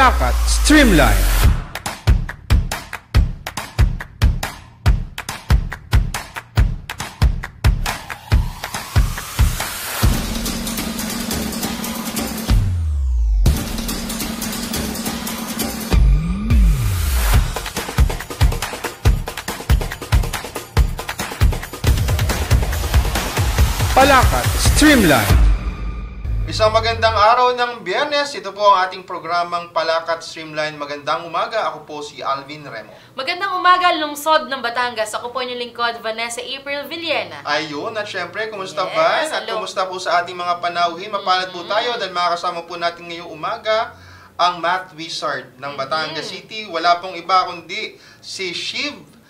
Palakat Streamline. Palakat Streamline. Isang magandang araw ng Biyernes. Ito po ang ating programang Palakat Streamline. Magandang umaga. Ako po si Alvin Remo. Magandang umaga, lungsod ng Batangas. Ako po yung lingkod, Vanessa April Villena. Ayun, at syempre, kumusta Yes, ba? At hello. kumusta po sa ating mga panauhin? Mapalad po tayo dahil makakasama po natin ngayong umaga ang Math Wizard ng Batangas City. Wala pong iba kundi si Shiv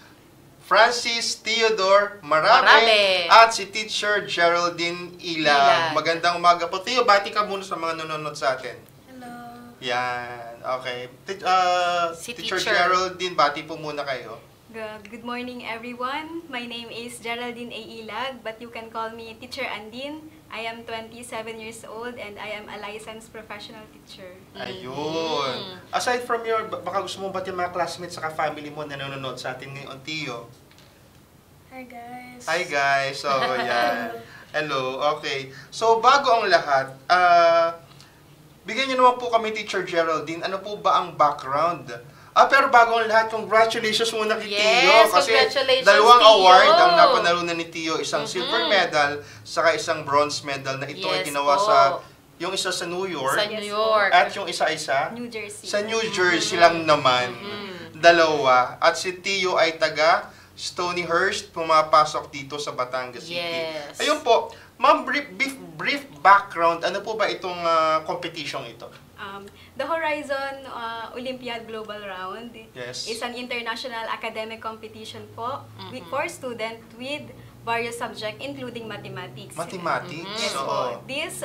Francis Theodore Marabe at si Teacher Geraldine Ilag. Magandang umaga po. Theo, bati ka muna sa mga nanonood sa atin. Hello. Yan. Okay. Si Teacher Teacher. Geraldine, bati po muna kayo. Good morning, everyone. My name is Geraldine A. Ilag, but you can call me Teacher Andin. I am 27 years old and I am a licensed professional teacher. Ayun. Aside from your, baka gusto mo bati yung mga classmates saka family mo na nanonood sa atin ngayon, Theo? Hi, guys. Hi guys. So, yan. Hello. Okay. So, bago ang lahat, bigyan niyo naman po kami, Teacher Geraldine, ano po ba ang background? Pero bago ang lahat, congratulations muna kay Theo. Kasi congratulations, dalawang Theo. award ang napanalunan ni Theo. Isang silver medal, saka isang bronze medal na ito ay Yes ginawa po. sa, yung isa sa New York. Sa New York. At yung isa-isa? New Jersey. Sa New Jersey lang naman. Dalawa. At si Theo ay taga Stonyhurst, pumapasok dito sa Batangas City. Yes. Ayun po. Ma'am, brief background. Ano po ba itong competition ito? The Horizon Olympiad Global Round Yes. is an international academic competition po for students with various subjects, including mathematics. Mathematics? Yes Oo. po. This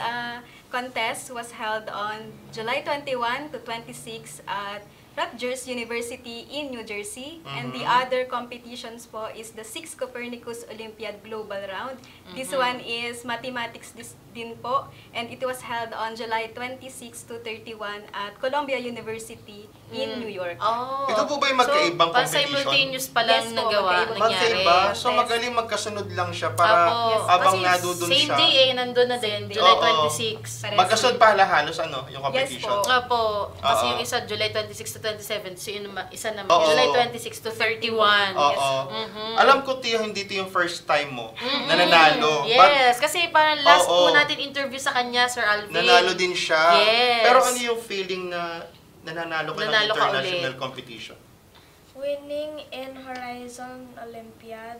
contest was held on July 21 to 26 at Rutgers University in New Jersey. And the other competitions po is the 6th Copernicus Olympiad Global Round. This one is mathematics din po. And it was held on July 26 to 31 at Columbia University in New York. Oh. Ito po ba yung magkaibang so, competition? simultaneous pa lang Yes po, nagawa, magkaiba. nangyari. Magkaiba? So Yes. magaling magkasunod lang siya para Apo. habang Kasi nadudun same siya. day nandun na din, Same day. July Oo. 26. Pares. Magkasunod pa halos yung competition. Yes po. Opo. Kasi Oo. yung isa, July 26 to 27. So, yun, isa naman, Oo. July 26 to 31. Oo. Alam ko, Tio, hindi ito yung first time mo na nanalo. Yes, kasi parang last Oo. po natin interview sa kanya, Sir Alvin. Nanalo din siya. Yes. Pero ano yung feeling na nanalo ka ng Nanalo ka international ulit. competition? Winning in Horizon Olympiad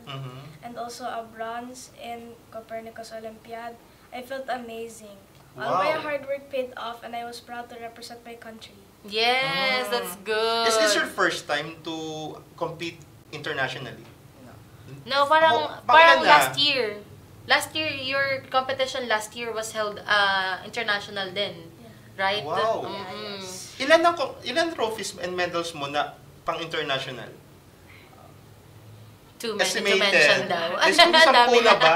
and also a bronze in Copernicus Olympiad, I felt amazing. All my Wow. hard work paid off and I was proud to represent my country. Yes, that's good. Is this your first time to compete internationally? No, parang, Bakit parang na? last year. Last year, your competition last year was held international din. Right? Wow. Ilan trophies and medals mo na pang-international? Too many to mention daw. Is kung 10 na ba?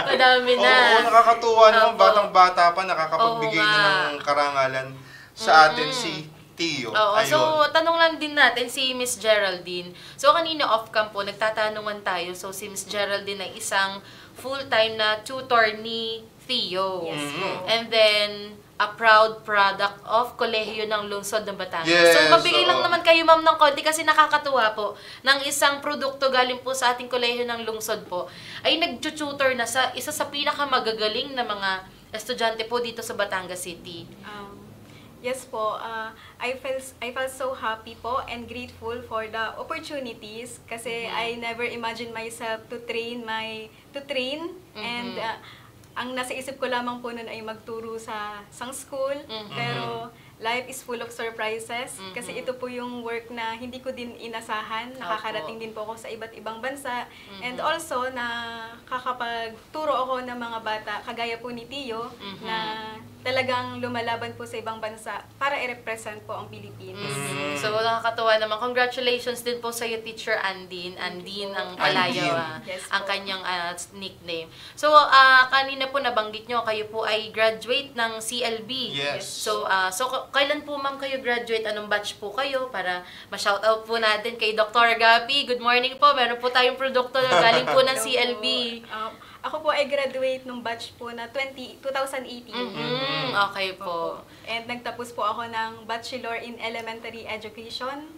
Madami na. Oo, nakakatuwa naman. Opo. Batang-bata pa, nakakapagbigay Oo na nga. ng karangalan sa atin si Theo. Oo, Ayun. so tanong lang din natin si Miss Geraldine. So kanina off-cam po, nagtatanungan tayo. So si Miss Geraldine ay isang full-time na tutor ni Theo. Yes Mhm. po. And then, a proud product of Kolehiyo ng Lungsod ng Batangas. Yes, So, mabigay lang oo. naman kayo, ma'am, ng konti kasi nakakatuwa po ng isang produkto galing po sa ating Kolehiyo ng Lungsod po ay nag-tutor na sa isa sa pinakamagagaling na mga estudyante po dito sa Batangas City. Yes po, I felt so happy po and grateful for the opportunities kasi I never imagined myself to train and ang nasa isip ko lamang po nun ay magturo sa isang school, pero life is full of surprises kasi ito po yung work na hindi ko din inasahan. Nakakarating din po ako sa iba't ibang bansa and also nakakapagturo ako ng mga bata kagaya po ni Tio na talagang lumalaban po sa ibang bansa para i-represent po ang Pilipinas. So, nakakatuwa naman. Congratulations din po sa iyo, Teacher Andine. Andine ang palayo, Yes ang po. kanyang nickname. So, kanina po nabanggit nyo, kayo po ay graduate ng CLB. Yes. So, kailan po ma'am kayo graduate? Anong batch po kayo? Para ma-shoutout po natin kay Dr. Agapi. Good morning po. Meron po tayong produkto na galing po ng Hello CLB. po. Ako po ay graduate nung batch po na 2018. Okay po. And nagtapos po ako ng Bachelor in Elementary Education.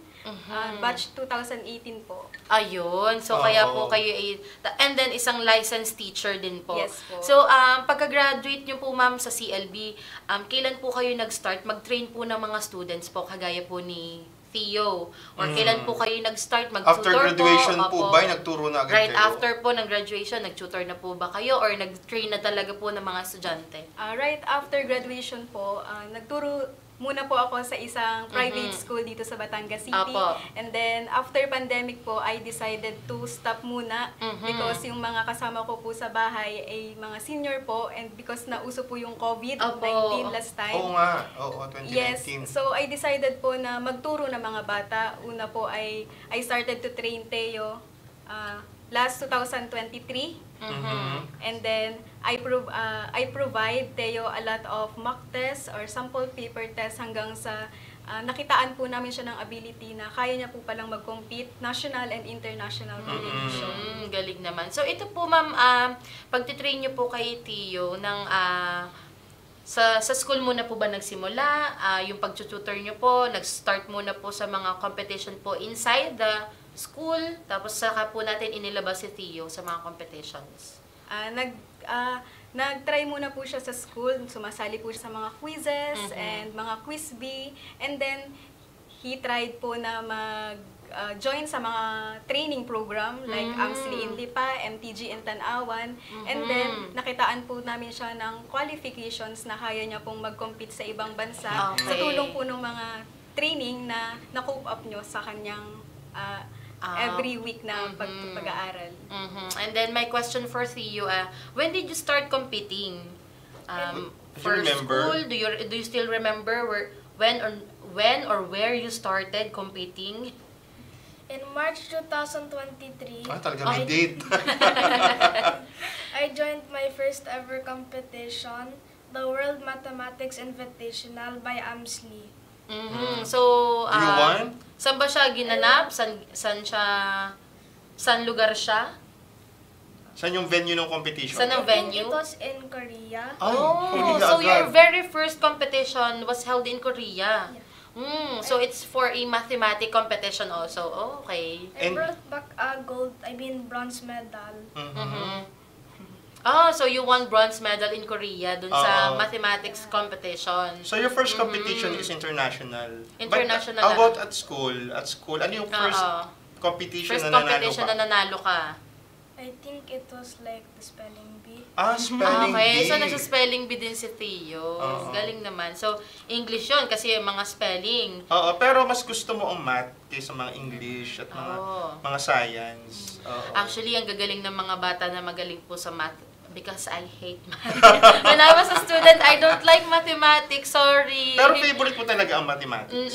Batch 2018 po. Ayun. So, kaya po Oo. kayo ay... And then, isang licensed teacher din po. Yes po. So, pagka-graduate nyo po, ma'am, sa CLB, kailan po kayo nag-start? Mag-train po ng mga students po, kagaya po ni Theo. Or kailan po kayo nag-start mag-tutor After graduation po Opo. ba, nagturo na agad Right kayo? after po ng graduation, nag-tutor na po ba kayo? Or nag-train na talaga po ng mga estudyante? Right after graduation po, nagturo muna po ako sa isang private school dito sa Batangas City. Apo. And then, after pandemic po, I decided to stop muna because yung mga kasama ko po sa bahay ay mga senior po and because nauso po yung COVID-19 Apo. last time. Oo nga. Oo, 2019. Yes. So, I decided po na magturo ng mga bata. Una po ay I started to train Theo last 2023. And then, I provide Theo a lot of mock tests or sample paper tests hanggang sa nakitaan po namin siya ng ability na kaya niya po palang mag-compete national and international competition. Galing naman. So, ito po, ma'am, pagtitrain nyo po kay Theo ng... sa school muna po ba nagsimula? Yung pag-tutor nyo po, nag-start muna po sa mga competition po inside the school, tapos saka po natin inilabas si Theo sa mga competitions. Nag-try muna po siya sa school, sumasali po siya sa mga quizzes and mga quiz bee, and then he tried po na join sa mga training program like AMSLI in Lipa, MTG in Tanawan, and then nakitaan po namin siya ng qualifications na kaya niya pong mag-compete sa ibang bansa sa tulong po ng mga training na na-cope up nyo sa kanyang every week na pag-aaral. And then my question for Theo, when did you start competing? For remember? school, do you still remember when or where you started competing? In March 2023, Talaga may date. I joined my first ever competition, the World Mathematics Invitational by AMSLI. So, You won? saan ba siya ginanap? Saan lugar siya? Saan yung venue ng competition? Saan ang I think venue? it was in Korea. Ay, Korea So agad. your very first competition was held in Korea. So it's for a mathematic competition also. Oh, okay. I And- brought back a bronze medal. So you won bronze medal in Korea dun sa Oo. mathematics competition. So your first competition is international. International But, how na. about at school? Ano yung first competition First na nanalo competition ka? na nanalo ka. I think it was like the spelling bee. Spelling Okay, bee. so nasa-spelling bee din si Theo. Oo. Galing naman. So, English yun kasi yung mga spelling. Oo, pero mas gusto mo ang math kaysa mga English at Oo. mga science. Oo. Actually, ang gagaling ng mga bata na magaling po sa math because I hate math. When I was a student, I don't like mathematics. Sorry. Pero favorite mo talaga ang mathematics.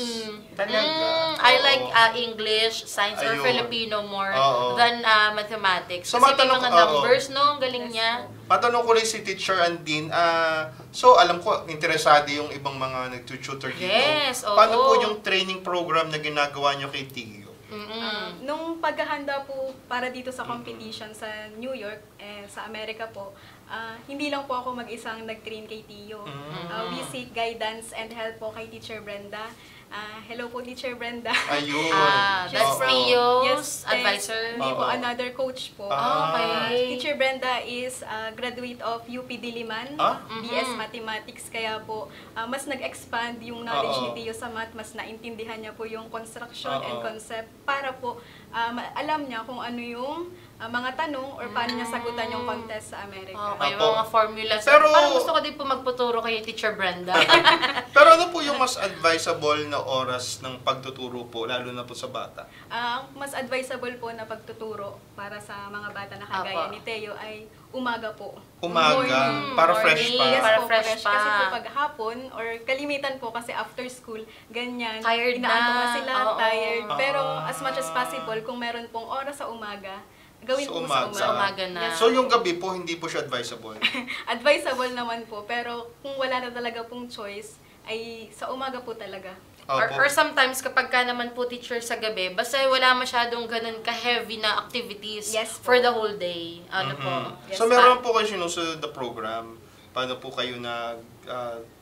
Talaga. I Oo. like English, science, or Ayun. Filipino more Oo. than mathematics. So, Kasi may matanong mga ko- oo. numbers, no? Ang galing niya. Matanong ko rin si Teacher Andine, so alam ko, interesado yung ibang mga nag-tutor dito. Yes, oo. Paano po yung training program na ginagawa nyo kay Theo? Nung paghahanda po para dito sa competition sa New York, sa Amerika po, hindi lang po ako mag-isang nag-train kay Theo. We seek guidance and help po kay Teacher Brenda. Hello po, Teacher Brenda. Ayun. That's Oo. Theo's Yes, advisor. Hindi po, Oo. another coach po. Okay. Teacher Brenda is a graduate of UP Diliman, BS Mathematics, kaya po mas nag-expand yung knowledge Oo. ni Theo sa math, mas naintindihan niya po yung construction Oo. and concept para po alam niya kung ano yung mga tanong or paano niya sagutan yung contest sa Amerika. Okay, Apo. mga formulas. Pero- Parang gusto ko din po magputuro kay Teacher Brenda. Pero ano po yung mas advisable na oras ng pagtuturo po, lalo na po sa bata? Ang mas advisable po na pagtuturo para sa mga bata na kagaya Apo. ni Teo ay umaga po. Umaga, Morning. para fresh pa. Yes Para po, fresh fresh. pa. Kasi po pag hapon or kalimitan po kasi after school, ganyan. Tired inaantok na. sila, Oo. tired. Pero Ah. as much as possible, kung meron pong oras sa umaga, gawin Sa po umaga. Sa umaga na. Yes. So yung gabi po, hindi po siya advisable. Advisable naman po, pero kung wala na talaga pong choice, ay sa umaga po talaga. Or sometimes, kapag ka naman po teacher sa gabi, basta wala masyadong ganun ka-heavy na activities Yes po. for the whole day. Ano po? Yes, So meron po kayo sinusunod na program, paano po kayo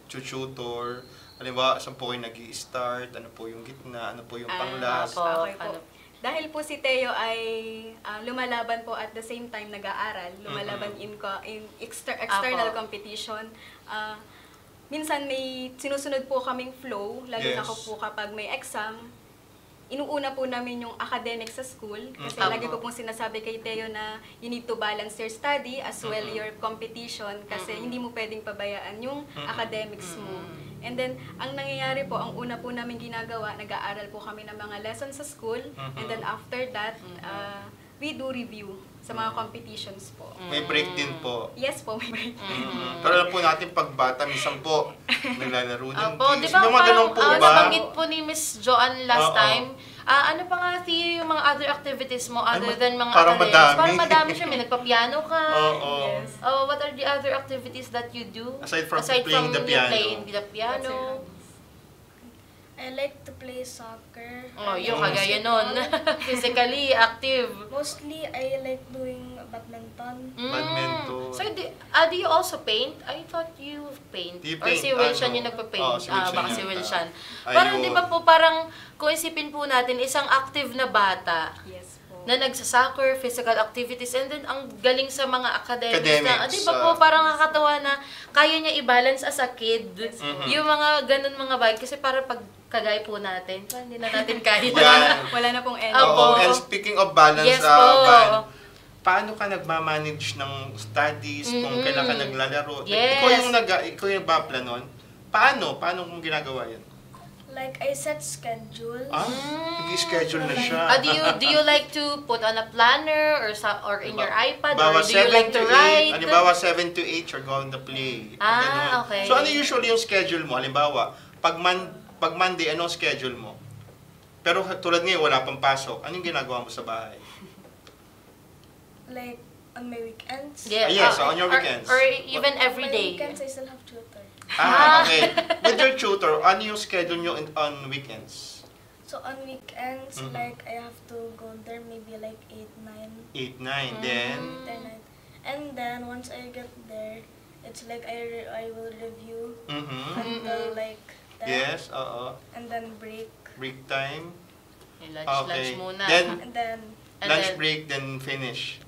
tutor, halimbawa, saan po kayo nag-i-start, ano po yung gitna, ano po yung pang-last. Opo. Okay po. Dahil po si Teo ay lumalaban po at the same time nag-aaral, lumalaban in external Apo. competition. Minsan may sinusunod po kaming flow, lalo na Yes. ako po kapag may exam. Inuuna po namin yung academics sa school kasi Apo. lagi ko pong sinasabi kay Teo na you need to balance your study as well your competition kasi hindi mo pwedeng pabayaan yung academics mo. And then, ang nangyayari po, ang una po namin ginagawa, nag-aaral po kami ng mga lessons sa school and then after that, we do review sa mga competitions po. May break din po. Yes po, may break. Pero alam po natin, pag bata, minsan po, naglalaro ng Opo, di games. ba May mga ganun parang po ba? nabanggit po ni Miss Joanne last Oo. time, ano pa nga, Theo, yung mga other activities mo other than mga parang academics? madami. Parang madami siya. May nagpa-piano ka. Oo. Yes. What are the other activities that you do? Aside from playing the you piano. playing the piano. What's your hobbies? I like to play soccer. Oh, yung and kagaya nun. basketball. Physically active. Mostly, I like doing badminton. Badminton. So, do you also paint? I thought you paint. Do you Or paint? si Wilshan Ano? yung nagpa-paint. Oo, si Wilshan Baka yun. si Wilshan. Ayun. Parang di ba po, parang kung isipin po natin, isang active na bata Yes po. na nagsa-soccer, physical activities, and then ang galing sa mga academics na, Academics, di ba po, parang nakakatawa na kaya niya i-balance as a kid. Mhm. Yung mga ganun mga bagay. Kasi para pag kagaya po natin, hindi na natin kaya. Yan. Wala na pong end. Opo. Oo, and speaking of balance, Yes po. Van, paano ka nagmamanage ng studies, kung kailan ka naglalaro? Yes. Ikaw yung nagpapla nun? Paano? Paano kung ginagawa yan? Like, I set schedules. Nag-schedule na siya. Do you like to put on a planner or in your iPad, or Bawa do you like to write? Halimbawa, 7 to 8, you're going to play. Ganun. Okay. So, ano usually yung schedule mo? Halimbawa, pag Monday, anong schedule mo? Pero tulad ngayon, wala pang pasok. Anong ginagawa mo sa bahay? Like, on my weekends. Yeah, Yes, on your weekends. Or even every On my day. weekends, I still have tutor. Okay. With your tutor, ano yung schedule nyo on weekends? So, on weekends, Mhm. like, I have to go there maybe like 8, 9, 8, 9. Then, 10, 9. And then, once I get there, it's like I will review until like 10. Yes, oo. And then break. Break time. Lunch Okay. muna. Then, And then, lunch then- break, then finish.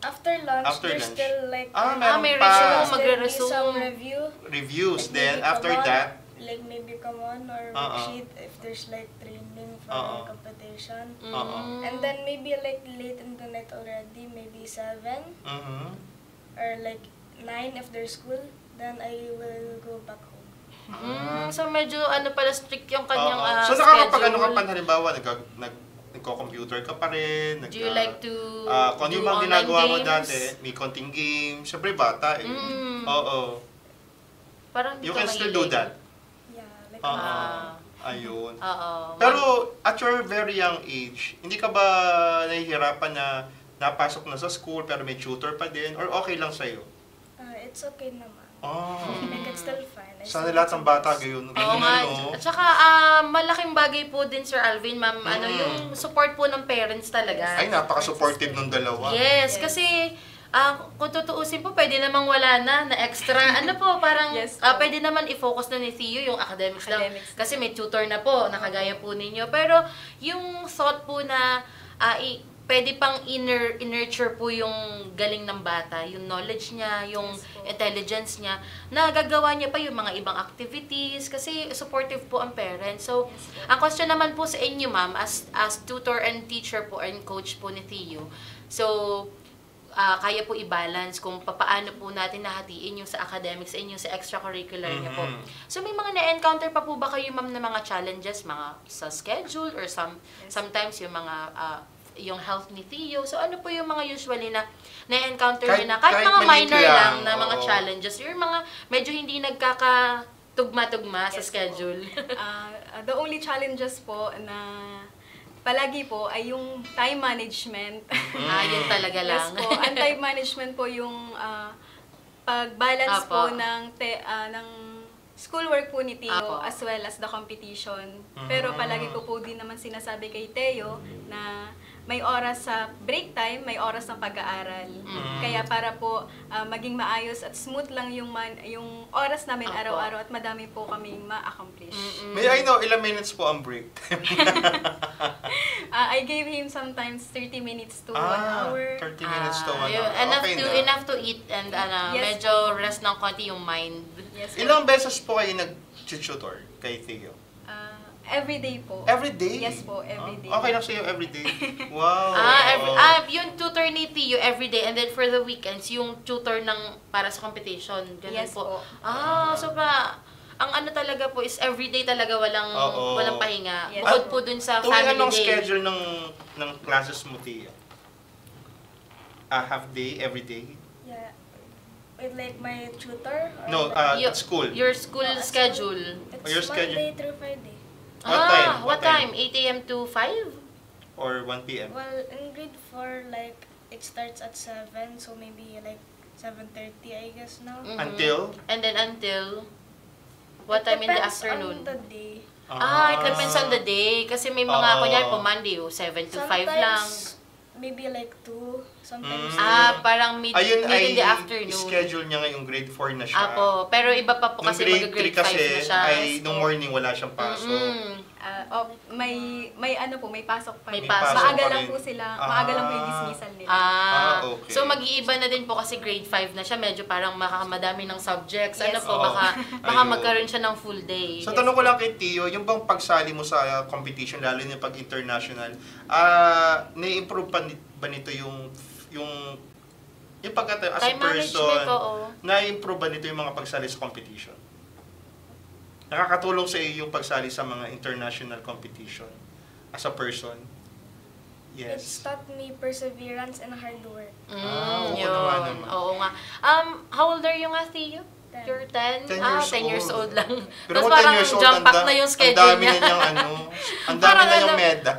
after lunch, After there's lunch. still like Meron may pa. resume, there's still be magre-resume. some review. Reviews. Like, Then, maybe after come on, that, like maybe come on or worksheet if there's like training for competition. oo. And then maybe like late in the night already, maybe 7 Mhm. or like 9 if there's school, then I will go back home. So medyo pala strict yung kanyang Oo. So, schedule. nakakapag-ano ka pa, halimbawa, nagko-computer ka pa rin. Do you like to kung do yung mga online ginagawa mo games? dati, may konting games. Siyempre, bata eh. Oo. Parang hindi You ka can still mahilig. do that. Yeah, like Oo. Ayun. Oo. Pero at your very young age, hindi ka ba nahihirapan na napasok na sa school pero may tutor pa din? Or okay lang sa'yo? it's okay naman. Oh. Like it's still fine. I Sana still lahat get ng some bata books. gayon. Oo Ganun nga. ano. At saka, malaking bagay po din, Sir Alvin, ma'am, yung support po ng parents talaga. Ay, napaka-supportive ng dalawa. Yes, kasi kung tutuusin po, pwede namang wala na extra. Ano po, parang Yes po. pwede naman i-focus na ni Theo yung academics lang. Academics. Kasi may tutor na po, nakagaya po ninyo. Pero yung thought po na pwede pang nurture po yung galing ng bata, yung knowledge niya, yung Yes po. intelligence niya, nagagawa niya pa yung mga ibang activities kasi supportive po ang parents. So, ang question naman po sa inyo, ma'am, as tutor and teacher po and coach po ni Theo, So, kaya po i-balance kung paano po natin nahatiin yung sa academics and yung sa extracurricular niya po. So, may mga na-encounter pa po ba kayo, ma'am, na mga challenges, mga sa schedule or sometimes yung mga yung health ni Theo? So, ano po yung mga usually na na-encounter niyo na kahit mga maliit minor lang na oo. mga challenges, yung mga medyo hindi nagkakatugma-tugma sa schedule? The only challenges po na palagi po ay yung time management. Yun talaga lang. Yes po, ang time management po yung pag-balance Apo. po ng schoolwork po ni Theo Apo. as well as the competition. Pero palagi ko po din naman sinasabi kay Theo na may oras sa break time, may oras ng pag-aaral. Kaya para po maging maayos at smooth lang yung oras namin Apo. araw-araw at madami po kaming ma-accomplish. May I know, ilang minutes po ang break time? I gave him sometimes 30 minutes to 1 hour. 30 minutes to 1 hour. Enough to eat and Yes. medyo rest ng konti yung mind. Yes, Ilang beses po kayo nag-tutor kay Theo? every day po. Every day? Yes po, every day. Okay lang sa'yo every day? Wow. Yung tutor ni Theo everyday and then for the weekends, yung tutor ng para sa competition. Ganun Yes po. So ang ano talaga po is everyday talaga walang pahinga. Yes. Bukod po dun sa Tuwing family anong day. schedule ng classes mo, Theo? Half day, every day? Yeah. With like my tutor? Or No, Yo- at school. Your school at schedule. It's your schedule. Monday through Friday. What time? What time? 8 a.m. to 5? Or 1 p.m.? Well, in grade 4, like, it starts at 7, so maybe like 7:30, I guess now. Until? And then until what It time in the depends afternoon? on the day. It depends on the day. Kasi may mga, kunyari po, Monday, 7 to 5 lang. Sometimes, maybe like 2, sometimes Parang mid Ayun in the ay afternoon. schedule niya ngayong grade 4 na siya. Pero iba pa po Nung kasi grade 3 mag-grade 5 kasi na siya. ay nung morning wala siyang pasok. May ano po, may pasok pa. May rin. pasok Maaga pa lang rin. po sila, maaga lang po yung dismissal nila. Okay. So mag-iiba na din po kasi grade 5 na siya. Medyo parang madami ng subjects. Ano Yes. po, baka Ayun. magkaroon siya ng full day. So tanong ko lang kay Theo, yung bang pagsali mo sa competition, lalo na pag international, na-improve ba nito yung pagkata as a Time person, management, oo. na-improve ba nito yung mga pagsali sa competition? Nakakatulong sa iyo yung pagsali sa mga international competition as a person? it's Yes. taught me perseverance and hard work. Oo Yun. naman. Oo nga. How old are you nga, Theo? 10. You're 10? 10 10 years old lang. Pero Tapos kung 10 parang years old, jump pack na yung ang schedule dami niya. na niyang ang dami na niyang medal.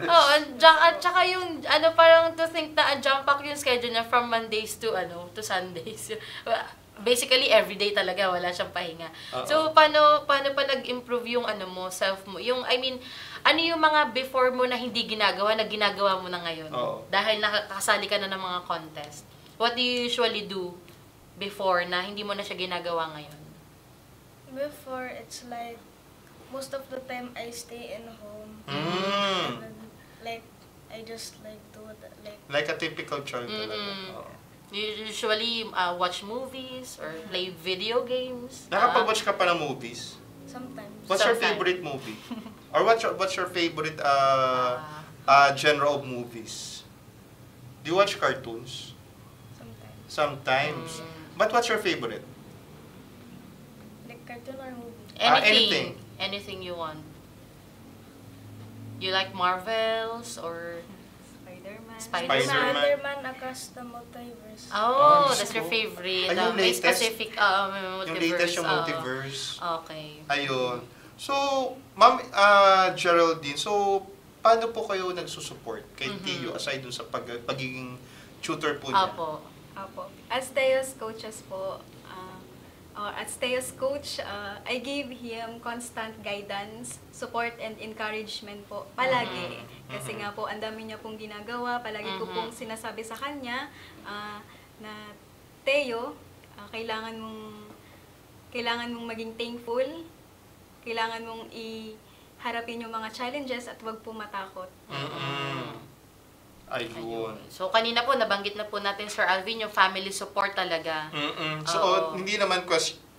At saka yung, parang to think na jump pack yung schedule niya from Mondays to Sundays. Basically, everyday talaga, wala siyang pahinga. So, paano pa nag-improve yung self mo? Ano yung mga before mo na hindi ginagawa, na ginagawa mo na ngayon? Oo. Dahil nakakasali ka na ng mga contest. What do you usually do before na hindi mo na siya ginagawa ngayon? Before, it's like, most of the time I stay in home. Mm. And then, like, I just like do it, like, Like a typical child talaga. Oo. You usually watch movies or play video games? Nakapag-watch ka pa ng movies? sometimes. What's your Sometimes. favorite movie? Or what's your favorite genre of movies? Do you watch cartoons? Sometimes. Sometimes. But what's your favorite? Like cartoon or movie. Anything. anything. Anything you want. You like Marvels or... Spider-Man. Spider-Man. Spider-Man Across the Multiverse. Oh, Diyos that's your ko. favorite. Ay, yung May latest? specific multiverse. Yung latest yung oo. multiverse. Okay. Ayun. So, Ma'am Geraldine, so paano po kayo nagsusupport kay Theo aside dun sa pagiging tutor po niya? Apo. As Theo's coaches po, as Theo's coach, I gave him constant guidance, support, and encouragement po. Palagi. Kasi nga po, ang dami niya pong ginagawa. Palagi ko pong sinasabi sa kanya na, Theo, kailangan mong maging thankful. Kailangan mong harapin yung mga challenges at huwag po matakot. Ayun. So, kanina po, nabanggit na po natin, Sir Alvin, yung family support talaga. So, Oo. hindi naman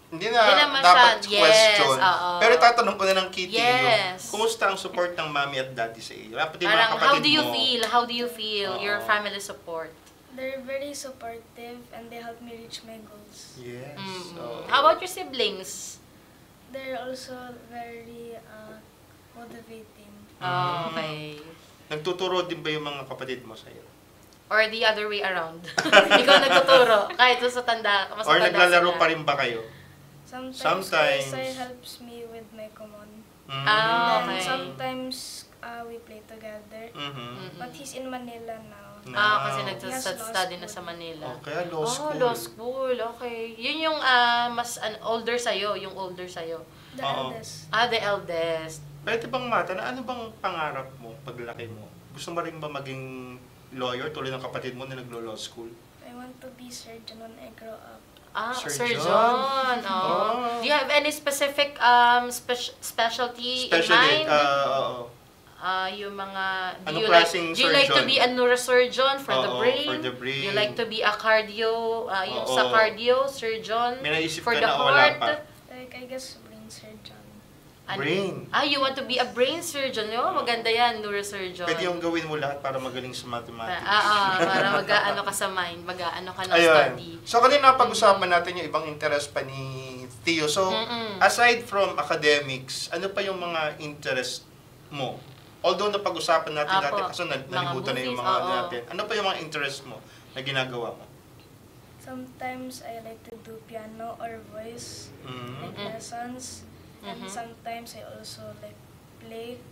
Hindi naman dapat siya, question. yes, oo. Pero tatanong ko na ng Kitty Yes. kumusta ang support ng mami at daddy sa iyo? Dapat yung mga Parang, kapatid how do you mo. feel? How do you feel Oo. your family support? They're very supportive and they help me reach my goals. Yes. How about your siblings? They're also very motivating. Oh, okay. Nagtuturo din ba yung mga kapatid mo sa'yo? Or the other way around. Ikaw nagtuturo, kahit sa tanda, mas Or matanda naglalaro sila. pa rin ba kayo? Sometimes. Kuya helps me with my common. Ah, And okay. sometimes we play together. But he's in Manila now. Kasi He has nagsa-study law na sa school. Manila. Okay, law school. Oh, law school. Okay. Yun yung mas older sa'yo, yung older sa'yo. The eldest. The eldest. Pwede bang matanong, ano bang pangarap mo paglaki mo? Gusto mo rin ba maging lawyer tulad ng kapatid mo na naglo-law school? I want to be surgeon when I grow up. Surgeon. Surgeon. Oh. Do you have any specific specialty in mind? Yung mga... Anong klaseng do you like to surgeon? be a neurosurgeon for the Oo, brain? for the brain. Do you like to be a cardio, yung sa Oo. cardio surgeon? May naisip for ka the na o wala heart? pa? Like, I guess brain surgeon. Brain. You want to be a brain surgeon? Maganda yan, neurosurgeon. Pwede yung gawin mo lahat para magaling sa mathematics. Para mag-aano ka sa mind, mag-aano ka ng Ayun. study. So, kanina pag-usapan natin yung ibang interest pa ni Theo. So, aside from academics, ano pa yung mga interest mo? Although napag-usapan natin dati, kasi nalimutan na yung movies, mga oo. natin. Ano pa yung mga interest mo na ginagawa mo? Sometimes I like to do piano or voice, like lessons. And sometimes I also like play.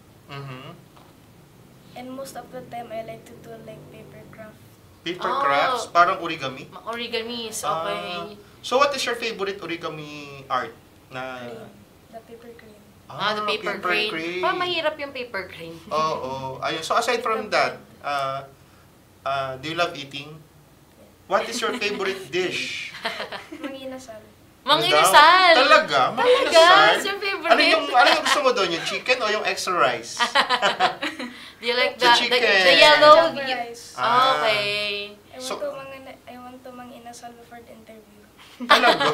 And most of the time I like to do like paper craft. Paper crafts? Parang origami? Origamis, okay. So, what is your favorite origami art? The paper crane. The paper crane. Mahirap yung paper crane. Oo. Ayun. So, aside from that, do you love eating? What is your favorite dish? Manginasal. Manginasal! Talaga? Talaga? Manginasal? It's your favorite? Ano yung gusto mo doon? Yung chicken o yung extra rice? Do you like The chicken. the yellow? Java rice. Okay. I want to manginasal before the interview. Talaga?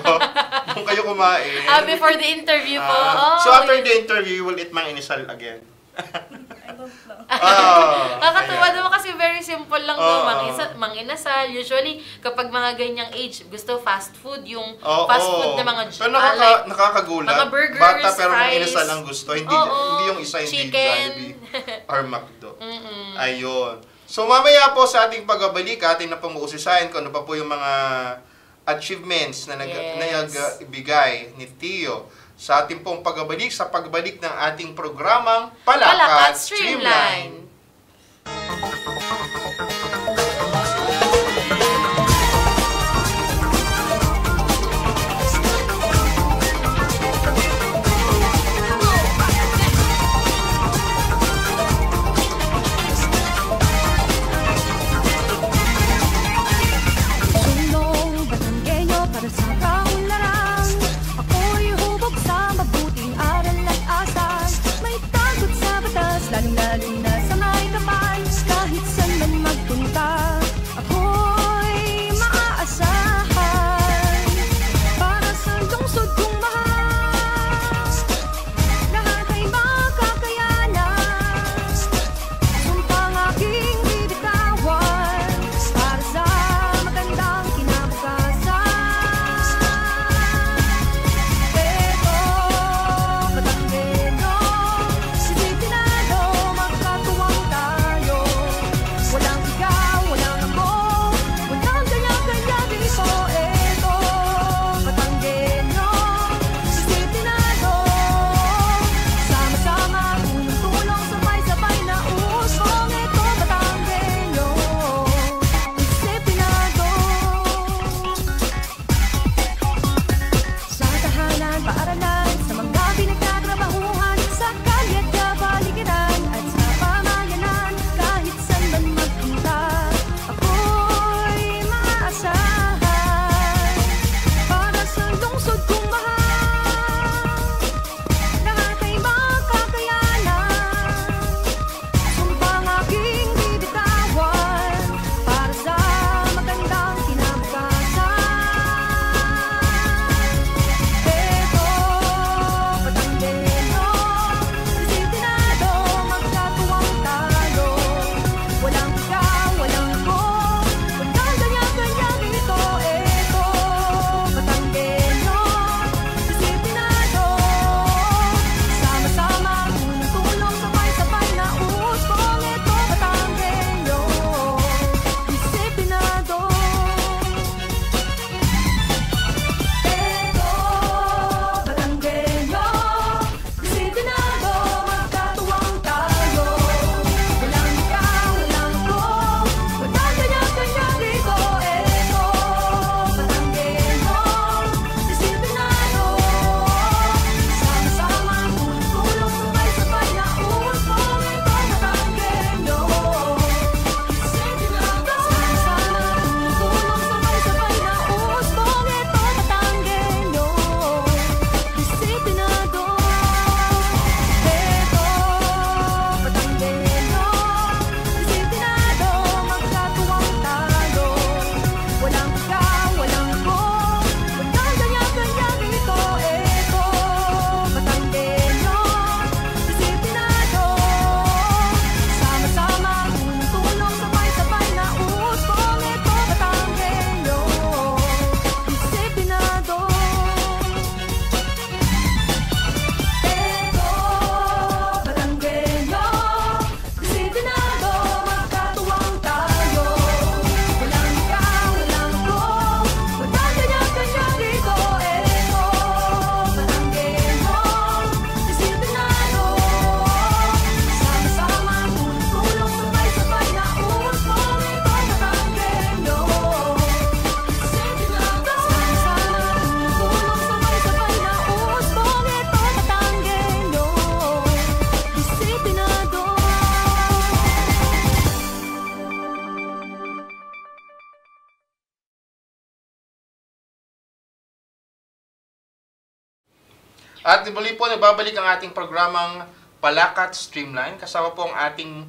Kung kayo kumain. Before the interview po. So after the interview, you will eat manginasal again? I don't know. Nakakatuwa naman kasi very simple lang to. Manginasal. Usually, kapag mga ganyang age, gusto fast food. Yung fast food na mga pero nakakagulat. mga burgers, Bata pero fries. manginasal ang gusto. Hindi yung isa, hindi chicken. Jollibee or McDo. Ayun. So mamaya po sa ating pagbabalik, ating na pong uusisahin kung ano pa po yung mga achievements na nagbigay ni Theo sa ating pong pagbabalik ng ating programang Palakad Streamline. Sulong Batanggenyo para sa kaunlaran. Ako'y hubog sa mabuting aral at asal. May takot sa batas, lalong-lalo na sa At muli po, nagbabalik ang ating programang Palakat Streamline. Kasama po ang ating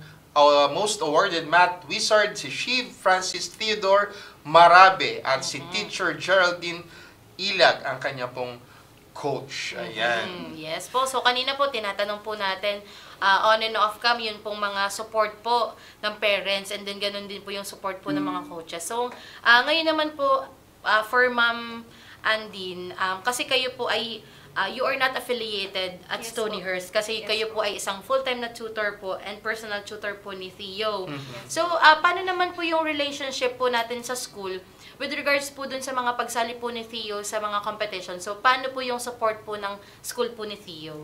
most awarded math wizard, si Shiv Francis Theodore Marabe, at si Teacher Geraldine Ilag, ang kanya pong coach. Ayan. Yes po. So, kanina po, tinatanong po natin, on and off cam, yun pong mga support po ng parents, and then ganun din po yung support po ng mga coaches. So, ngayon naman po, for Ma'am Andine, kasi kayo po ay you are not affiliated at Yes Stonyhurst kasi Yes kayo po po. ay isang full-time na tutor po and personal tutor po ni Theo. Mhm. So, paano naman po yung relationship po natin sa school with regards po dun sa mga pagsali po ni Theo sa mga competition? So, paano po yung support po ng school po ni Theo?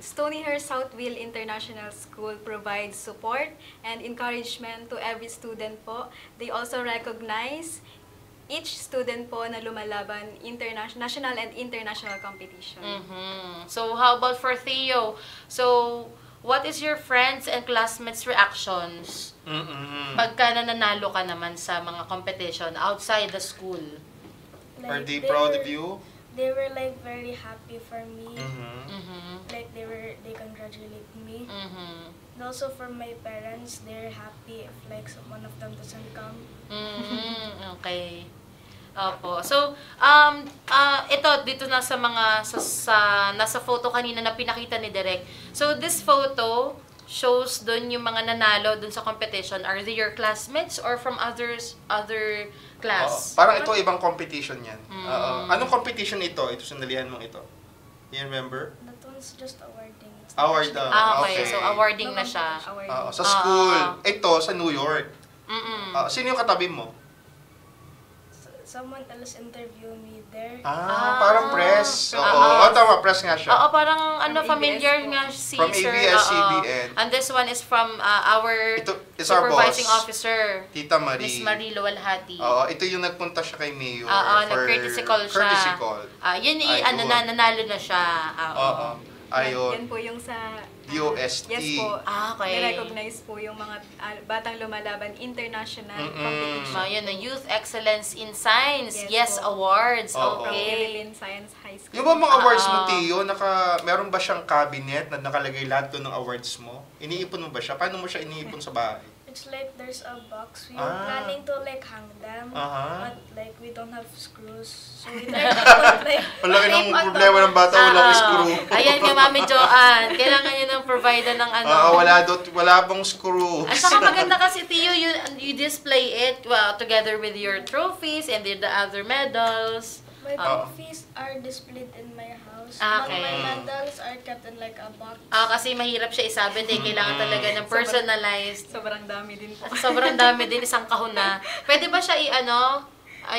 Stonyhurst Southville International School provides support and encouragement to every student po. They also recognize each student po na lumalaban national and international competition. So, how about for Theo? So, what is your friends and classmates' reactions pagka nananalo ka naman sa mga competition outside the school? Are they proud of you? They were like very happy for me. Mhm. Like they congratulate me. And also for my parents, they're happy if like one of them doesn't come. Okay. Opo. So, ito dito na sa mga nasa photo kanina na pinakita ni Direk. So, this photo shows doon yung mga nanalo doon sa competition. Are they your classmates or from other class? Parang ito ibang competition yan. Anong competition ito? Ito, sandalihan mong ito. You remember? That one's just awarding. It's Award. actually- Okay. So, awarding na siya. Awarding. Sa school. Ito, sa New York. Sino yung katabi mo? Someone else interviewed me there. Parang press. Oo, Ah. tama, press nga siya. Oo, parang familiar ABS po. nga si From Sir. ABS-CBN. And this one is from our It's our supervising boss. officer, Tita Miss Marie. Marie Luwalhati. Oo, ito yung nagpunta siya kay Mayor nag-courtesy call siya. courtesy call. Yun Ay, nanalo na siya. Oo. Ayun. Yan po yung sa DOST. Yes po. Okay. I-recognize po yung mga batang lumalaban international competition. Yun, na Youth Excellence in Science. Yes Yes, po. awards. Oo. From Okay. Philippine Science High School. Yung mga awards mo, Tio, meron ba siyang cabinet na nakalagay lahat doon ng awards mo? Iniipon mo ba siya? Paano mo siya iniipon sa bahay? It's like there's a box. We were planning to like hang them, but like we don't have screws. So we tried to put like Malaki ng tape on problema ng bata, walang screw. Ayan nga, Mami Joanne. Kailangan nyo ng provider ng ano. Wala bang screw. At saka maganda kasi, Tio, you display it together with your trophies and the other medals. My trophies are displayed in my house, but Okay. my medals are kept in like a box. Kasi mahirap siya isabit kailangan talaga ng personalized. Sobrang dami din po. Sobrang dami din, isang kahon na. Pwede ba siya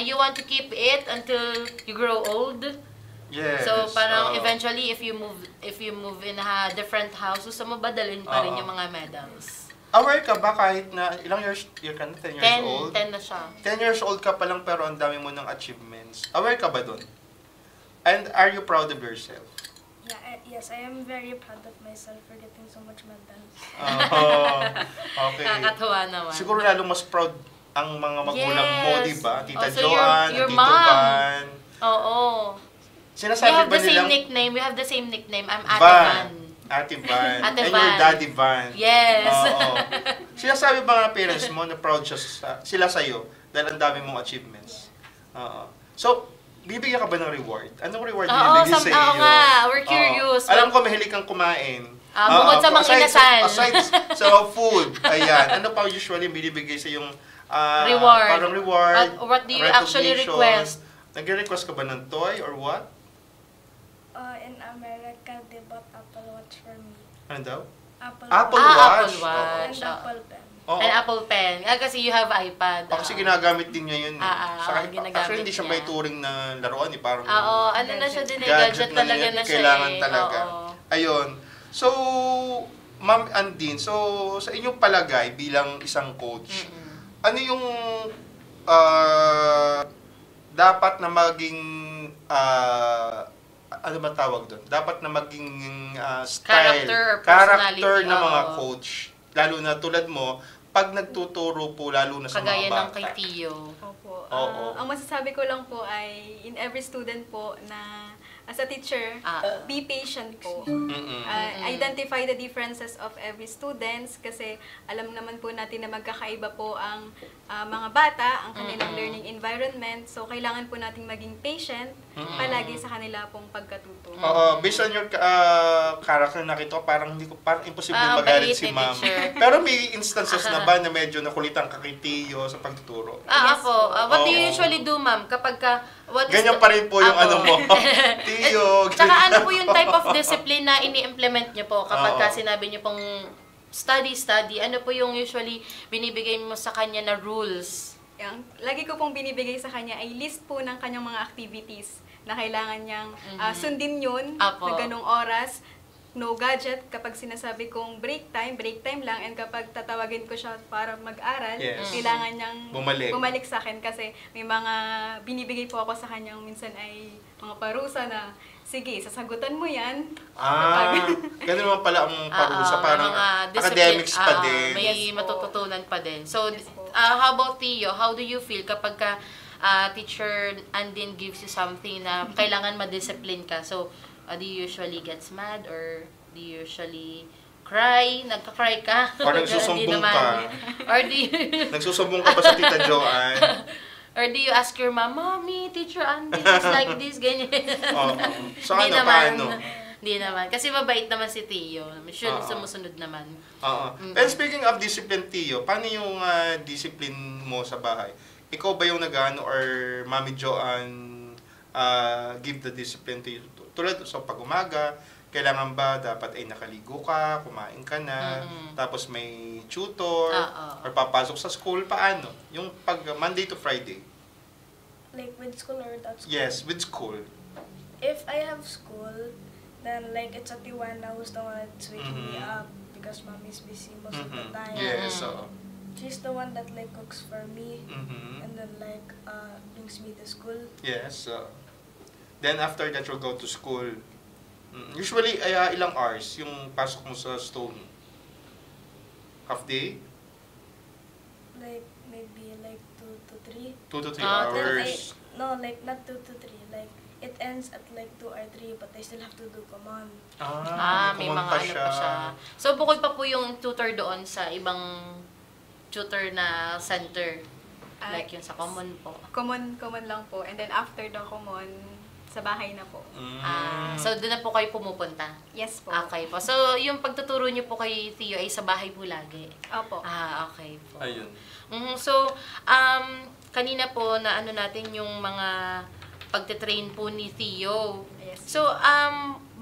you want to keep it until you grow old? Yes. So parang eventually if you move in a different house, gusto mo ba dalhin pa rin yung mga medals? Aware ka ba kahit na ilang years, you're 10 years old? 10 na siya. 10 years old ka pa lang pero ang dami mo ng achievements. Aware ka ba doon? And are you proud of yourself? Yeah, yes, I am very proud of myself for getting so much medals. Okay. Nakakatuwa naman. Siguro lalo mas proud ang mga magulang mo, Yes. di ba? Tita Also, Joanne, your Tito mom. Van. Oo. We Sinasabi have ba the same nilang nickname. We have the same nickname. I'm Ate Van? Van. Ate Van. Ate And Van. your Daddy Van. Yes. Oo. Sinasabi ba ng parents mo na proud sila sa'yo dahil ang dami mong achievements? Oo. So, bibigyan ka ba ng reward? Anong reward binibigay sa iyo? Oo nga. We're curious. Oo. Alam ko mahilig kang kumain. Bukod sa mga inasal. Aside sa food, ayan. Ano pa usually binibigay sa yung Reward. Parang reward. What do you actually recognition? request? Nagre-request ka ba ng toy or what? In America, they bought Apple Watch for me. Ano daw? Apple Apple Watch. Watch. Apple Watch. And Apple Pen. Oo. An Apple Pen. Kasi you have iPad. Kasi ginagamit din niya yun. ginagamit Actually, hindi siya may niya. turing na laruan. Parang Ano na siya din gadget talaga yun, na siya kailangan eh. talaga. Oo. Ayun. So, Ma'am Andine, so sa inyong palagay bilang isang coach, ano yung dapat na maging ano ba tawag doon? Dapat na maging style, Character or character personality, ng mga oo. coach. Lalo na tulad mo, pag nagtuturo po, lalo na sa Kagaya mga ng bata. kay Tio. Opo. Oo. Ang masasabi ko lang po ay in every student po na as a teacher, be patient po. Identify the differences of every students kasi alam naman po natin na magkakaiba po ang mga bata, ang kanilang learning environment. So, kailangan po nating maging patient palagi sa kanila pong pagkatuto. Based on your character na kito, parang imposible magalit Maliit si ni ma'am. teacher. Pero may instances na ba na medyo nakulitan ka kay Tio sa pagtuturo? Apo. What do you usually do, ma'am? Kapag ka, Ganyan pa rin po yung Apo. ano mo. Tio. Tsaka ano po yung type of discipline na ini-implement nyo po kapag ka sinabi nyo pong study, ano po yung usually binibigay mo sa kanya na rules? Lagi ko pong binibigay sa kanya ay list po ng kanyang mga activities na kailangan niyang sundin yun Apo. na ganong oras. No gadget kapag sinasabi kong break time lang, and kapag tatawagin ko siya para mag-aral, Yes. kailangan niyang Bumalik sa akin kasi may mga binibigay po ako sa kanyang minsan ay mga parusa na, sige, sasagutan mo yan. Ganun naman pala ang parusa. Parang mga academics pa discipline, din. May Yes po. matututunan pa din. So, Yes po. how about Tio? How do you feel kapag ka teacher Andin gives you something na kailangan ma-discipline ka? So, do you usually gets mad or do you usually cry? Nagka-cry ka? Or nagsusumbong Hindi naman. ka? Or do you... Nagsusumbong ka ba sa Tita Joanne? Or do you ask your mom, Mommy, Teacher Andin is like this, ganyan? So Hindi ano, paano? Hindi naman. Kasi mabait naman si Tio. Sumusunod naman. And speaking of discipline, Tio, paano yung discipline mo sa bahay? Ikaw ba yung nag-ano or Mami Joanne give the discipline to you? Tulad sa pag-umaga, kailangan ba dapat ay nakaligo ka, kumain ka na, tapos may tutor, or papasok sa school, paano? Yung pag Monday to Friday? Like with school or without school? Yes, with school. If I have school, then like it's at Tiwana who's the one that's waking me up because mommy's busy most of the time. Yes, She's the one that like cooks for me and then like brings me to school. yes. Then after that, you'll go to school. Usually, ilang hours yung pasok mo sa Stone? Half day? Like maybe like 2 to 3. 2 to 3 Then hours? no, like not 2 to 3. Like it ends at like 2 or 3, but I still have to do command. May mga ano pa siya. So, bukod pa po yung tutor doon sa ibang tutor na center. Like yung sa common po. Common lang po. And then after the common, sa bahay na po. So, doon na po kayo pumupunta? Yes po. Okay po. So, yung pagtuturo niyo po kay Tio ay sa bahay po lagi? Opo. Okay po. Ayun. So, kanina po na ano natin yung mga pagte-train po ni Tio. Yes. So,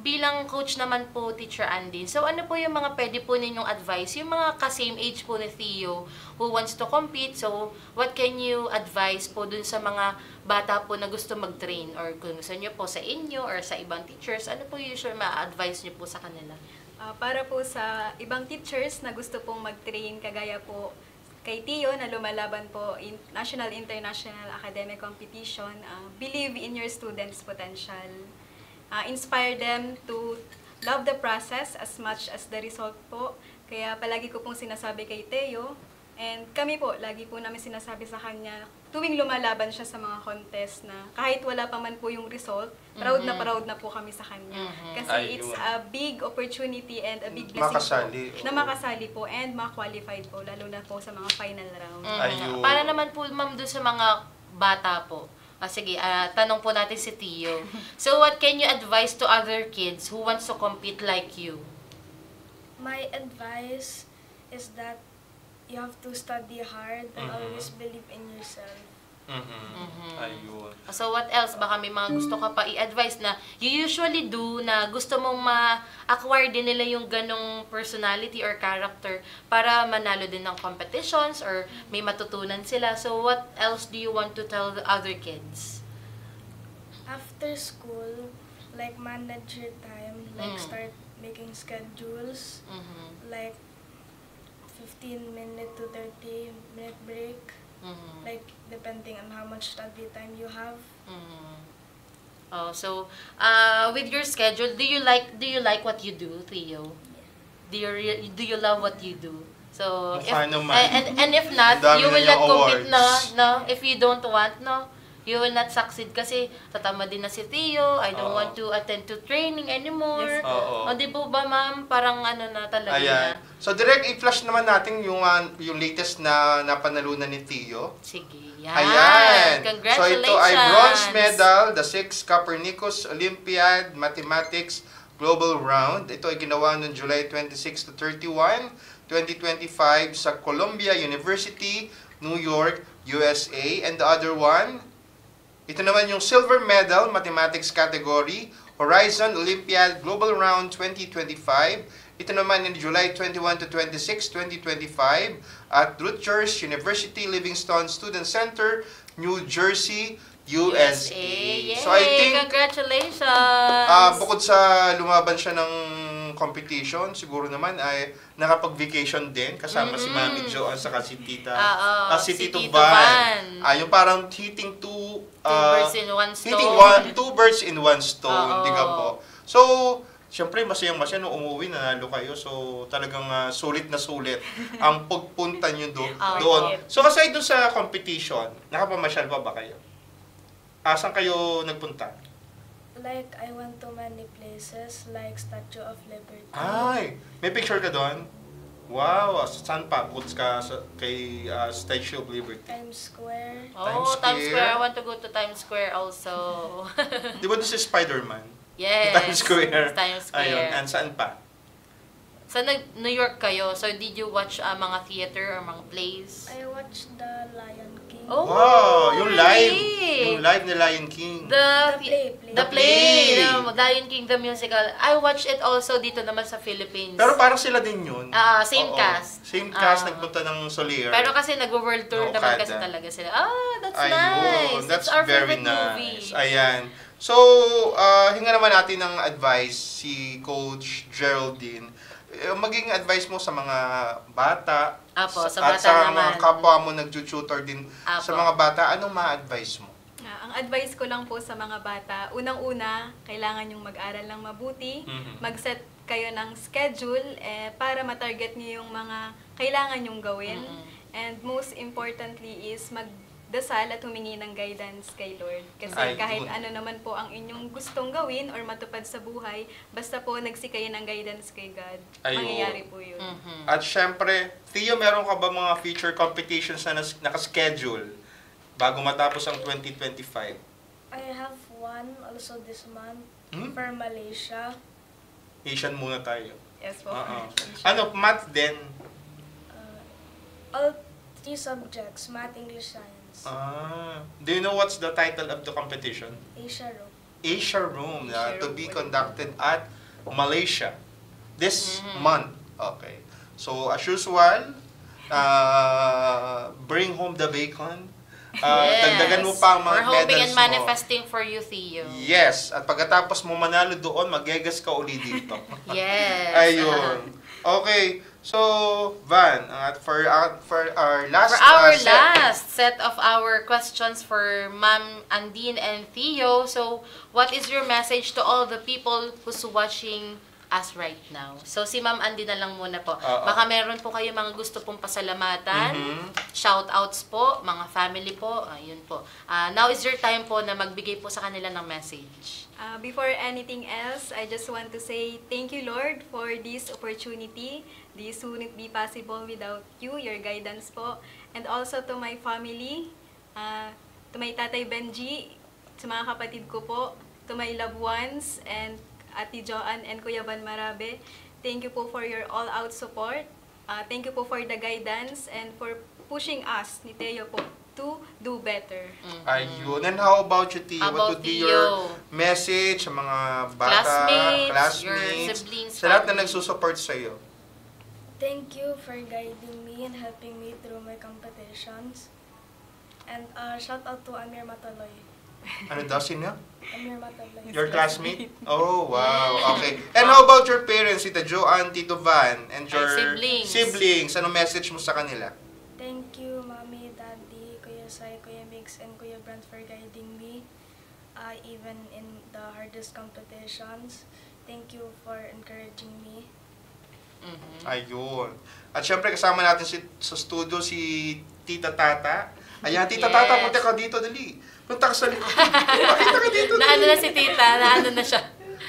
bilang coach naman po, Teacher Andin, so ano po yung mga pwede po ninyong advice? Yung mga ka-same age po ni Theo who wants to compete, so what can you advise po dun sa mga bata po na gusto mag-train? Or kung gusto nyo po sa inyo or sa ibang teachers, ano po usually ma-advise nyo po sa kanila? Para po sa ibang teachers na gusto pong mag-train, kagaya po kay Tio na lumalaban po in national, international academic competition, believe in your students' potential. Inspire them to love the process as much as the result po. Kaya palagi ko pong sinasabi kay Teo, and kami po, lagi po namin sinasabi sa kanya, tuwing lumalaban siya sa mga contest na kahit wala pa man po yung result, proud na po kami sa kanya. Kasi it's a big opportunity and a big blessing po, na makasali po and ma-qualified po, lalo na po sa mga final round. Para naman po, ma'am, doon sa mga bata po. Sige, tanong po natin si Tio. So, what can you advise to other kids who wants to compete like you? My advice is that you have to study hard and always believe in yourself. Ayun. So, what else? Baka may mga gusto ka pa i-advise na you usually do na gusto mong ma-acquire din nila yung ganong personality or character para manalo din ng competitions or may matutunan sila. So, what else do you want to tell the other kids? After school, like manage your time, like start making schedules, like 15-minute to 30-minute break. Like, depending on how much study time you have. So, with your schedule, do you like what you do, Theo? Do you love what you do? So, Mukha naman. and if not, Dami you na will niyang not compete, no? awards. No? If you don't want, no? You will not succeed kasi tatama din na si Theo. I don't Oo. want to attend to training anymore. Yes, Oo. O, di po ba, ma'am? Parang ano na talaga Ayan. na. So, direct i-flash naman natin yung latest na napanalunan ni Theo. Sige, yan. Ayan. Congratulations. So, ito ay bronze medal, the 6th Copernicus Olympiad Mathematics Global Round. Ito ay ginawa noong July 26 to 31, 2025 sa Columbia University, New York, USA. And the other one, ito naman yung silver medal, mathematics category, Horizon Olympiad Global Round 2025. Ito naman in July 21 to 26, 2025 at Rutgers University Livingston Student Center, New Jersey, USA. Yay! So I think Congratulations! bukod sa lumaban siya ng competition, siguro naman ay nakapag-vacation din kasama si Mami Jo at saka si Tita. Si Tito Van. Yung parang hitting two birds in one stone. Hitting two birds in one stone, Oo. di ka po. So, siyempre masayang-masaya nung umuwi, nanalo kayo. So, talagang sulit na sulit ang pagpunta nyo doon. So, aside doon sa competition, nakapamasyal pa ba kayo? Saan kayo nagpunta? Like, I went to many places, like Statue of Liberty. Ay, may picture ka doon? Wow, saan pa? Bukod ka kay Statue of Liberty. Times Square. Oh, Times Times Square. Square. I want to go to Times Square also. Di ba doon si Spider-Man? Yes. Times Square. Times Square. Ayun, and saan pa? So, New York kayo. So, did you watch mga theater or mga plays? I watched The Lion King. Oh, Wow, yung live. really? Yung live ni Lion King. The The play. The Lion King, the musical. I watched it also dito naman sa Philippines. Pero parang sila din yun. Same Oo. cast. Same cast, Ah. nagpunta ng Solier. Pero kasi nag-world tour No, naman kada. kasi talaga sila. That's Ayun, nice. that's It's our very favorite nice. movie. Ayan. So, hinga naman natin ng advice si Coach Geraldine. Maging advice mo sa mga bata Apo, sa at bata sa naman. mga kapwa mo nag-tutor din sa Apo. mga bata, anong ma-advise mo? Ang advice ko lang po sa mga bata, unang-una, kailangan yung mag-aral ng mabuti, Mhm. mag-set kayo ng schedule para matarget niyo yung mga kailangan yung gawin. And most importantly is magdasal at humingi ng guidance kay Lord. Kasi Ay, kahit good. ano naman po ang inyong gustong gawin or matupad sa buhay, basta po nagsikayin ng guidance kay God, Ayun. mangyayari po yun. At syempre, Theo, meron ka ba mga future competitions na nakaschedule bago matapos ang 2025? I have one also this month Hmm? for Malaysia. Asian muna tayo. Yes po. Ano, math din? All 3 subjects, math, English, science. Do you know what's the title of the competition? Asia Room. Asia Room Asia to Room. be conducted at Malaysia this month. Okay. So, as usual, bring home the bacon. Dagdagan mo pa ang mga We're hoping medals and mo. manifesting for you, Theo. Yes. At pagkatapos mo manalo doon, maggegas ka uli dito. Yes. Ayun. Okay. So, Van, for our last For our set, last set of our questions for Ma'am Andine and Theo, so what is your message to all the people who's watching us right now? So si Ma'am Andine na lang muna po. Baka meron po kayo mga gusto pong pasalamatan, shoutouts po, mga family po, ayun po. Now is your time po na magbigay po sa kanila ng message. Before anything else, I just want to say thank you, Lord, for this opportunity. This wouldn't be possible without you, your guidance po. And also to my family, to my Tatay Benji, sa mga kapatid ko po, to my loved ones, and Ate Joanne and Kuya Van Marabe. Thank you po for your all-out support. Thank you po for the guidance and for pushing us, ni Theo po, to do better. Ayun. And how about you, Theo? How What about would be Theo? your message sa mga bata, Classmates, your siblings, sa lahat na family. nagsusupport sa iyo? Thank you for guiding me and helping me through my competitions. And shout out to Amir Mataloy. Ano daw, sino? Amir Mataloy. Your classmate? Oh, wow. Okay. And how about your parents, Tita Joanne, Tito Van, and your siblings. Ano message mo sa kanila? Thank you, Mommy, Daddy, Kuya Sai, Kuya Mix, and Kuya Brent for guiding me, even in the hardest competitions. Thank you for encouraging me. Ayun. At syempre kasama natin sa studio si Tita Tata. Ayan, Tita Yes. Tata, punta ka dito, dali. Punta ka sa likod. Pakita ka dito. Naano na si tita, naano na siya.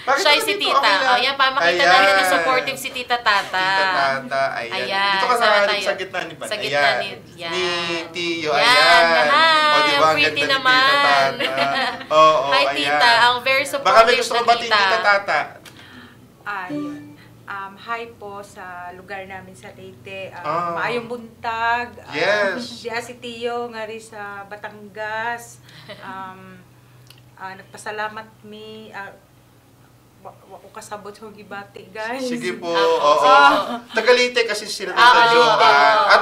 Bakit Siya ka si dito? tita. Okay lang. Ayan, pamakita Ayan. natin na supportive si Tita Tata. Tita Tata, ayan. Ayan, Dito ka sama tayo. sa gitna ni Pan. Sa gitna ni, yan. Ni Tiyo, Yan, ayan. hi, O, diba, ang pretty ganda ni naman. Tita Tata. Oo, Hi, ayan. Tita. Ang very Baka may supportive gusto na ko batiin tita. Tita Tata. Ayun. Hi po sa lugar namin sa Leyte. Ah. Maayong buntag. Yes. Diya si Tiyo nga rin sa Batangas. Nagpasalamat mi. Wako kasabot yung ibati, guys. Sige po. Ako, Oo. sige po. Taga-Leyte kasi sila Ah, Tita Leyte. Joanne. At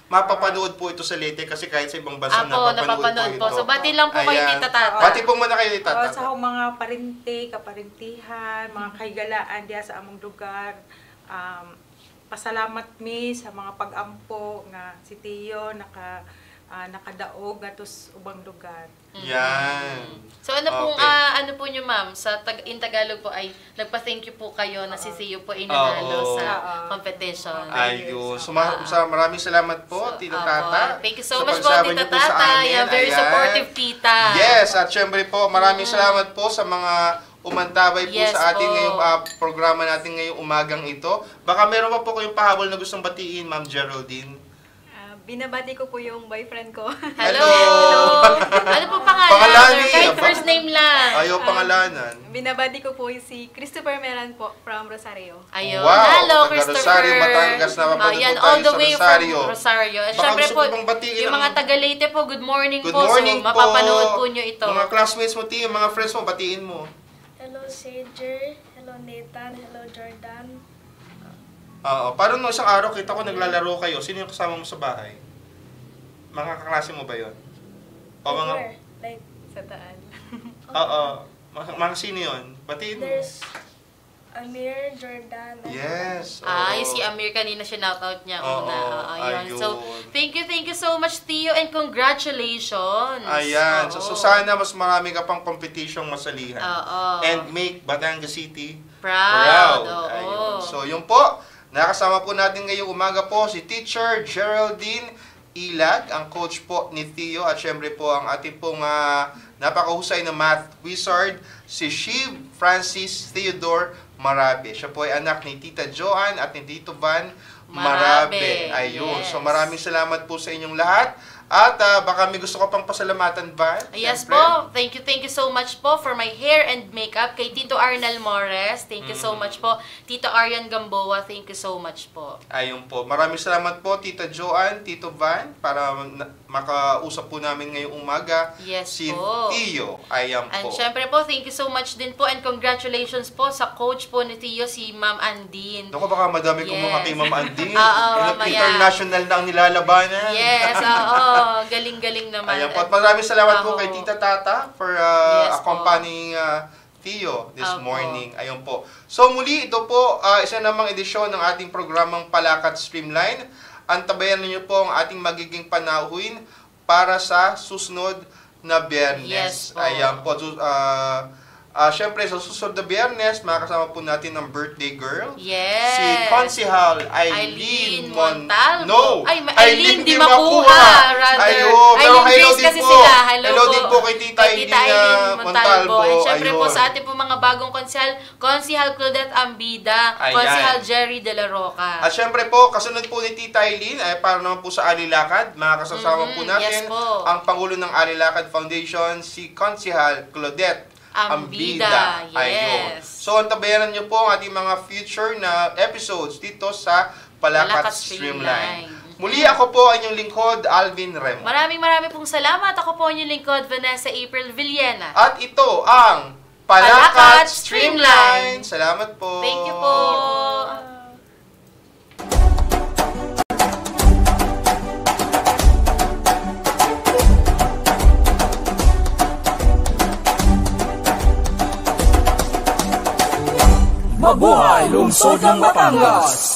mapapanood po ito sa Leyte kasi kahit sa ibang bansa Ako, napapanood po. ito. So, bati lang po kay Ayan. Tita Tata. Bati po muna kayo Tita Tata. Sa akong mga parente, kaparintihan, mga kaigalaan diya sa among lugar. Pasalamat mi sa mga pag-ampo nga si Tiyo nakadaog atos ubang lugar. Yan. So ano pong Okay. ano po niyo ma'am in Tagalog po ay nagpa-thank you po kayo na si Siyo po ay nanalo Oo. sa Oo. competition. Ayun. So, maraming salamat po, So, Tita opo. Tata. Thank you so sa much po, pagsama Tita niyo po sa Tata. amin. Yeah, very Ayan. supportive tita. Yes, at syempre po, maraming salamat po sa mga umantabay po Yes sa ating po. ngayong programa natin ngayong umagang ito. Baka meron pa po kayong pahabol na gustong batiin, Ma'am Geraldine. Binabati ko po yung boyfriend ko. Hello. Ano po pangalan? Pangalanan. Kahit first name lang. Ayaw pangalanan. Binabati ko po si Christopher Meran po from Rosario. Ayun. Wow, Hello, taga Christopher. Rosario, Batangas. Napapanood Ayan, po tayo all the sa way Rosario. from Rosario. At Baka syempre gusto po, ko pang batiin yung ang- mga taga-Leyte po, good morning Good po. morning So, mapapanood po nyo ito. Mga classmates mo, Tiyo, mga friends mo, batiin mo. Hello, Sager. Hello, Nathan. Hello, Jordan. Parang no isang araw kita ko naglalaro kayo. Sino yung kasama mo sa bahay? Mga kaklase mo ba yun? O mga... Where? Like, Sa Taal. Oo. Mga sino yun? Batiin mo. there's Amir, Jordan, and Yes. Ah, oo. yung si Amir kanina shoutout niya Oo, una. Ayun. ayun. So, thank you so much, Tio, and congratulations. Ayan. Oo. So sana mas marami ka pang competition masalihan. Oo. And make Batangas City Proud. Oo. Ayun. So yun po. Nakasama po natin ngayong umaga po si Teacher Geraldine Ilag, ang coach po ni Tio, at syempre po ang ating pong napakahusay na math wizard, si Shiv Francis Theodore Marabe. Siya po ay anak ni Tita Joanne at ni Tito Van Marabe. Marabe, Ayun. yes. So maraming salamat po sa inyong lahat. At baka may gusto ko pang pasalamatan, Van? Yes Syempre. po. Thank you so much po for my hair and makeup kay Tito Arnel Mores. Thank you so much po. Tito Arian Gamboa, thank you so much po. Ayun po. Maraming salamat po, Tita Joanne, Tito Van, para makausap po namin ngayong umaga Yes si po. Tio. Ayan And po. syempre po, thank you so much din po and congratulations po sa coach po ni Tio, si Ma'am Andine. Naku, baka madami Yes. kumuha kay Ma'am Andine. Oo, mamaya. International na ang nilalabanan. Yes, oo. Galing-galing naman. Ayan po. At maraming salamat po Oo. kay Tita Tata for Yes po. accompanying Tio this Opo. morning. Ayun po. So muli, ito po isa namang edisyon ng ating programang Palakat Streamline. Antabayan niyo po ang ating magiging panahuin para sa susunod na Biyernes. Yes po. Ayan po. Siyempre, sa susunod na Biyernes, makakasama po natin ang birthday girl. Yes. Si Consihal Eileen Eileen Montalvo. No! Ay, Eileen Di Makuha, rather. Ayun. Pero Eileen hello Grace din kasi po. sila. Hello din po kay Tita Eileen Montalvo. And syempre po Ayun. sa ating po mga bagong Consihal Claudette Ambida, Ayan. Consihal Jerry De La Roca. At syempre po, kasunod po ni Tita Eileen, ay para naman po sa Alilakad, makakasama po natin yes po. ang Pangulo ng Alilakad Foundation, si Consihal Claudette Ambida, Ayun. yes. So, antabayanan niyo po ang ating mga future na episodes dito sa Palakat Palakat Streamline. Streamline. Muli ako po ang inyong lingkod, Alvin Remo. Maraming pong salamat. Ako po ang inyong lingkod, Vanessa April Villena. At ito ang Palakat Palakat Streamline. Streamline. Salamat po. Thank you po. Mabuhay lungsod ng Batangas!